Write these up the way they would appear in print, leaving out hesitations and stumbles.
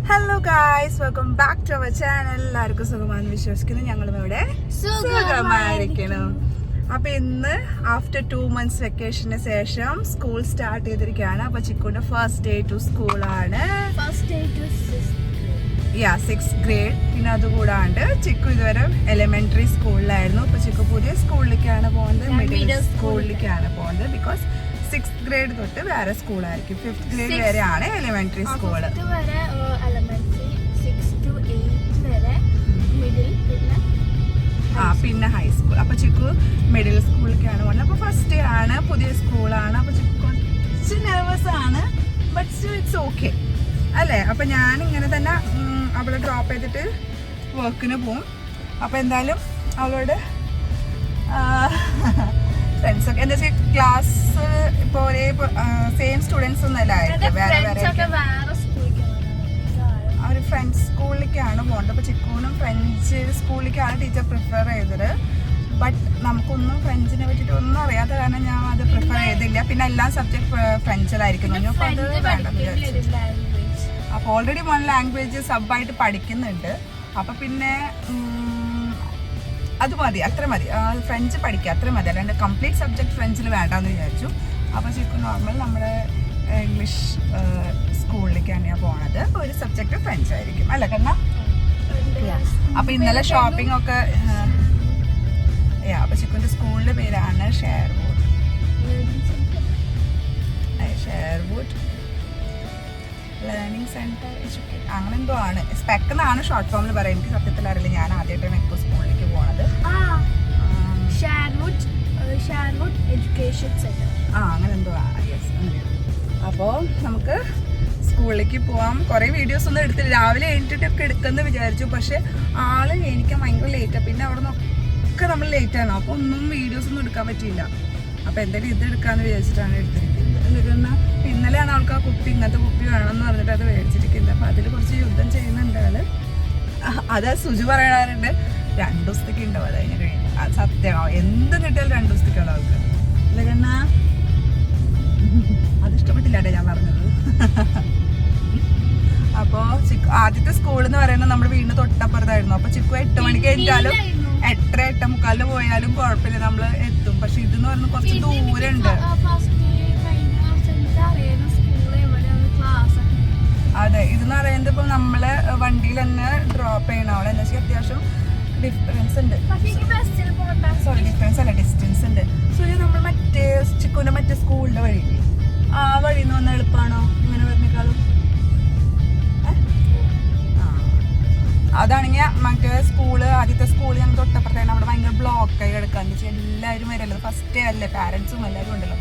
Hello guys, welcome back to our channel. എല്ലാവർക്കും സുഖമാണെന്ന് വിശ്വസിക്കുന്നു. ഞങ്ങളും ഇവിടെ സുഖമായിരിക്കണം. അപ്പൊ ഇന്ന് ആഫ്റ്റർ 2 months വെക്കേഷന് ശേഷം സ്കൂൾ സ്റ്റാർട്ട് ചെയ്തിരിക്കുകയാണ്. അപ്പൊ ചിക്കുന്റെ ഫസ്റ്റ് ഡേ ടു സ്കൂളാണ്. 6th grade. പിന്നെ അതുകൂടാണ്ട് ചിക്കു ഇതുവരെ എലിമെന്ററി സ്കൂളിലായിരുന്നു. അപ്പൊ ചിക്കു പുതിയ സ്കൂളിലേക്കാണ് പോകുന്നത്, മിഡിൽ സ്കൂളിലേക്കാണ് പോകുന്നത്. ബിക്കോസ് 6th grade തൊട്ട് വേറെ സ്കൂളായിരിക്കും. 5th grade വരെയാണ് എലിമെന്ററി സ്കൂള്. പിന്നെ ഹൈസ്കൂൾ. അപ്പൊ ചിക്കു മിഡിൽ സ്കൂളിലേക്കാണ് പോകുന്നത്. അപ്പൊ ഫസ്റ്റ് ഡേ ആണ്, പുതിയ സ്കൂളാണ്. അപ്പൊ ചിക്കു കുറച്ച് നെർവസ് ആണ്, ബട്ട് ഇറ്റ്സ് ഓക്കെ അല്ലേ. അപ്പൊ ഞാൻ ഇങ്ങനെ തന്നെ അവളെ ഡ്രോപ്പ് ചെയ്തിട്ട് വർക്കിന് പോവും. അപ്പൊ എന്തായാലും അവളോട് ഫ്രണ്ട്സ് ഒക്കെ എന്താ വെച്ചാൽ ക്ലാസ് ഇപ്പൊ ഒരേ സെയിം സ്റ്റുഡൻസ് ഒന്നും അല്ല, വേറെ ഒരു ഫ്രണ്ട്സ് സ്കൂളിലേക്കാണ് പോകുന്നത്. അപ്പൊ ചിക്കൂനും ഫ്രഞ്ച് സ്കൂളിലേക്കാണ് ടീച്ചർ പ്രിഫർ ചെയ്തത്. ബട്ട് നമുക്കൊന്നും ഫ്രഞ്ചിനെ പറ്റിയിട്ട് ഒന്നും അറിയാത്ത കാരണം ഞാൻ അത് പ്രിഫർ ചെയ്തില്ല. പിന്നെ എല്ലാ സബ്ജക്ട് ഫ്രഞ്ചിലായിരിക്കുന്നു. അപ്പൊ അത് വേണ്ടെന്ന് വിചാരിച്ചു. അപ്പൊ ഓൾറെഡി 1 ലാംഗ്വേജ് സബായിട്ട് പഠിക്കുന്നുണ്ട്. അപ്പൊ പിന്നെ അത് മതി, അത്ര മതി. ഫ്രഞ്ച് പഠിക്കുക അത്ര മതി, അല്ലാണ്ട് കംപ്ലീറ്റ് സബ്ജക്ട് ഫ്രഞ്ചിൽ വേണ്ടെന്ന് വിചാരിച്ചു. അപ്പോൾ ശരിക്കും നോർമൽ നമ്മുടെ ഇംഗ്ലീഷ് സ്കൂളിലേക്കാണ് ഞാൻ പോണത്. ഒരു സബ്ജക്ട് ഫ്രഞ്ച് ആയിരിക്കും അല്ല കാരണം. അപ്പൊ ഇന്നലെ ഷോപ്പിംഗ് ഒക്കെ അപ്പൊ ചിക്കുന്റെ സ്കൂളിന്റെ പേരാണ് ഷെയർവുഡ് ലേണിംഗ് സെന്റർ എഡ്യൂക്കേഷൻ, അങ്ങനെ എന്തോ ആണ്. സ്പെക്ക് എന്നാണ് ഷോർട്ട് ഫോമിൽ പറയാം. എനിക്ക് സത്യത്തിൽ അറിയില്ല, ഞാൻ ആദ്യമായിട്ടാണ് ഇപ്പോൾ സ്കൂളിലേക്ക് പോണത്. അങ്ങനെ എന്തോ ആണ്. യെസ്, അങ്ങനെയാണ്. അപ്പോൾ നമുക്ക് സ്കൂളിലേക്ക് പോവാം. കുറേ വീഡിയോസ് ഒന്നും എടുത്തില്ല, രാവിലെ എണീറ്റിട്ടൊക്കെ എടുക്കുമെന്ന് വിചാരിച്ചു. പക്ഷെ ആള് എനിക്ക് ഭയങ്കര ലേറ്റാണ്. പിന്നെ അവിടെ നിന്നൊക്കെ നമ്മൾ ലേറ്റാണ്. അപ്പോൾ ഒന്നും വീഡിയോസ് ഒന്നും എടുക്കാൻ പറ്റിയില്ല. അപ്പോൾ എന്തായാലും ഇത് എടുക്കാമെന്ന് വിചാരിച്ചിട്ടാണ് എടുത്തിരിക്കുന്നത്. എന്നിട്ട് ഇന്നലെയാണ് അവൾക്ക് ആ കുപ്പി, ഇങ്ങനത്തെ കുപ്പി വേണമെന്ന് പറഞ്ഞിട്ട് അത് മേടിച്ചിരിക്കുന്നത്. അപ്പോൾ അതിൽ കുറച്ച് യുദ്ധം ചെയ്യുന്നുണ്ട് ആള്. അത് സുജു പറയാറുണ്ട് 2 ദിവസത്തേക്ക് ഉണ്ടാവും അത് അതിന് കഴിഞ്ഞു. അത് സത്യമാവും, എന്തും കിട്ടിയാലും 2 ദിവസത്തേക്കുള്ള ആൾക്ക്. അല്ലെങ്കിൽ അത് ഇഷ്ടപ്പെട്ടില്ല കേട്ടോ ഞാൻ പറഞ്ഞത്. അപ്പോൾ ആദ്യത്തെ സ്കൂൾ എന്ന് പറയുന്നത് നമ്മുടെ വീടിന് തൊട്ടപ്പുറത്തായിരുന്നു. അപ്പോൾ ചിക്കു 8 മണിക്ക് കഴിഞ്ഞാലും 8:30 8:45 പോയാലും കുഴപ്പമില്ല, നമ്മൾ എത്തും. പക്ഷെ ഇതെന്ന് പറയുന്നത് കുറച്ച് ദൂരമുണ്ട്. അതെ, ഇതെന്ന് പറയുന്നത് ഇപ്പൊ നമ്മള് വണ്ടിയിൽ തന്നെ ഡ്രോപ്പ് ചെയ്യണം. അവിടെ എന്താ വെച്ചാൽ അത്യാവശ്യം ഡിഫറൻസ് ഉണ്ട്. സോറി, ഡിഫറൻസ് അല്ല, ഡിസ്റ്റൻസ് ഉണ്ട്. സോ നമ്മൾ മറ്റേ ചിക്കുവിന്റെ മറ്റേ സ്കൂളിന്റെ വഴി, ആ വഴി നിന്ന് വന്ന എളുപ്പമാണോ ഇങ്ങനെ വരുന്നേക്കാളും? അതാണെങ്കിൽ മറ്റേ സ്കൂള്, ആദ്യത്തെ സ്കൂള് ഞങ്ങൾ തൊട്ടപ്പുറത്തേക്ക് അവിടെ ഭയങ്കര ബ്ലോക്കായി കിടക്കാന്ന് വെച്ചാൽ എല്ലാവരും വരല്ലോ. ഫസ്റ്റ് ഡേ അല്ലേ, പാരന്റ്സും എല്ലാവരും ഉണ്ടല്ലോ.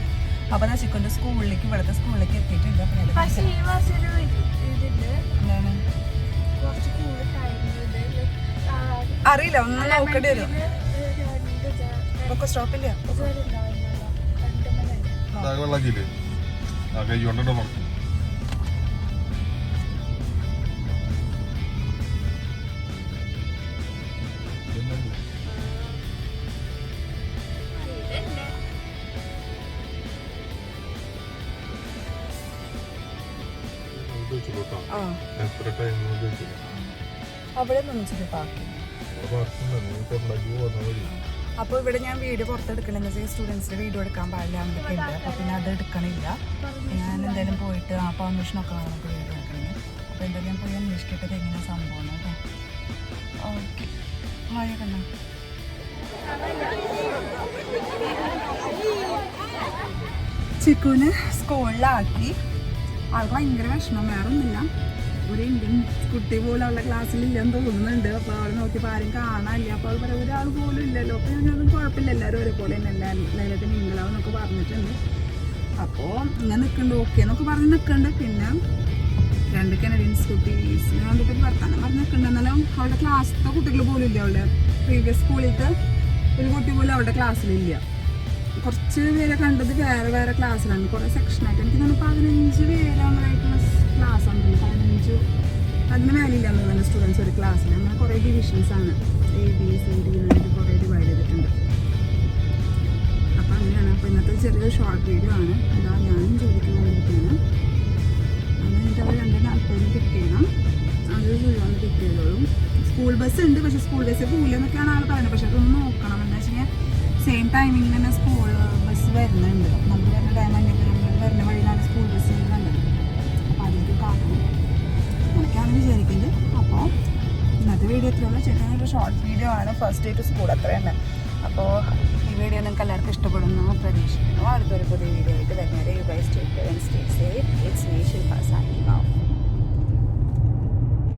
അപ്പൊ ഞാൻ ചിക്കുന്റെ സ്കൂളിലേക്ക്, ഇവിടുത്തെ സ്കൂളിലേക്ക് എത്തിയിട്ടുണ്ട്. അറിയില്ല, ഒന്നും നോക്കേണ്ടി വരും. സ്റ്റോപ്പില്ല. അവിടെ അപ്പോൾ ഇവിടെ ഞാൻ വീഡിയോ പുറത്തെടുക്കണമെന്ന് വെച്ചാൽ സ്റ്റുഡൻസിന്റെ വീഡിയോ എടുക്കാൻ പാടില്ല എന്നൊക്കെ ഉണ്ട്. അപ്പൊ പിന്നെ അത് എടുക്കണില്ല. ഞാൻ എന്തായാലും പോയിട്ട് അപ്പോൾ അന്വേഷണമൊക്കെ നമുക്ക് വീഡിയോ എടുക്കണമെങ്കിൽ. അപ്പോൾ എന്തായാലും ഞാൻ പോയി അന്വേഷിക്കട്ടത് എങ്ങനെ സംഭവം കേട്ടോ. ഓക്കെ, മഴ കണ്ണ. ചിക്കുവിന് സ്കൂളിലാക്കി. ആൾക്ക് ഭയങ്കര വിഷമം, വേറെ ഒന്നുമില്ല. ഒരു ഇന്ത്യൻ കുട്ടി പോലും അവളുടെ ക്ലാസ്സിലില്ലെന്ന് തോന്നുന്നുണ്ട്. അപ്പോൾ അവൾ നോക്കിയപ്പോൾ ആരും കാണാനില്ല. അപ്പോൾ അവൾ പറയാം ഒരാൾ പോലും ഇല്ലല്ലോ. അപ്പോൾ ഞാനതും കുഴപ്പമില്ല, എല്ലാവരും ഒരേപോലെ തന്നെ ലൈലത്തിന് ഇംഗ്ലാവെന്നൊക്കെ പറഞ്ഞിട്ടുണ്ട്. അപ്പോൾ ഇങ്ങനെ നിൽക്കുന്നുണ്ട്, ഓക്കെ എന്നൊക്കെ പറഞ്ഞ് നിൽക്കുന്നുണ്ട്. പിന്നെ 2 കനഡിയൻസ് കുട്ടീസിനെ കണ്ടിട്ട് വർത്താനം പറഞ്ഞ് നിൽക്കുന്നുണ്ട്. എന്നാലും അവളുടെ ക്ലാസ്സിലത്തെ കുട്ടികൾ പോലും ഇല്ല. അവളുടെ പ്രീവിയസ് സ്കൂളിലത്തെ ഒരു കുട്ടി പോലും അവളുടെ ക്ലാസ്സിലില്ല. കുറച്ച് പേരെ കണ്ടത് വേറെ വേറെ ക്ലാസ്സിലാണ്, കുറേ സെക്ഷനായിട്ട്. എനിക്ക് തോന്നുന്നു 15 പേരായിട്ടുള്ള ക്ലാസ്സാണ്. 15 അതിന് മേലില്ലാന്ന് തോന്നുന്നു സ്റ്റുഡൻസ് ഒരു ക്ലാസ്സിൽ. അങ്ങനെ കുറേ ഡിവിഷൻസ് ആണ്, ABCD എന്നിട്ട് കുറേ ഡിവൈഡ് ചെയ്തിട്ടുണ്ട്. അപ്പം അങ്ങനെയാണ്. അപ്പോൾ ഇന്നത്തെ ചെറിയൊരു ഷോർട്ട് വീഡിയോ ആണ്. അതാ ഞാനും ജോലിക്ക് വേണ്ടിയിട്ടാണ്. അങ്ങനെ എനിക്ക് അവർ 2 താല്പര്യം കിട്ടിയണം. സ്കൂൾ ബസ് ഉണ്ട്, പക്ഷെ സ്കൂൾ ബസ് പോലെന്നൊക്കെയാണ് ആൾ പറയുന്നത്. പക്ഷെ അതൊന്ന് നോക്കണം. എന്താ വെച്ച് കഴിഞ്ഞാൽ സെയിം ടൈമിങ്ങിൽ തന്നെ സ്കൂൾ ബസ് വരുന്നുണ്ട്. നമ്മൾ വരുന്ന ടൈം തന്നെ നമ്മൾ വരുന്ന വഴിയിലാണ് സ്കൂൾ ബസ് കണ്ടത്. അപ്പോൾ അതിലേക്ക് കാണണം എന്നൊക്കെയാണ് വിചാരിക്കുന്നത്. അപ്പോൾ ഇന്നത്തെ വീഡിയോ എത്രയുള്ള ചേട്ടനൊരു ഷോർട്ട് വീഡിയോ ആണ്, ഫസ്റ്റ് ഡേ ടു സ്കൂൾ അത്ര തന്നെ. അപ്പോൾ ഈ വീഡിയോ നിങ്ങൾക്ക് എല്ലാവർക്കും ഇഷ്ടപ്പെടുന്നു പ്രതീക്ഷിക്കുന്നു. അടുത്തൊരു പുതിയ വീഡിയോ ആയിട്ട് വരുന്നവരെ you guys take care and stay safe. It's me Shilpa signing off.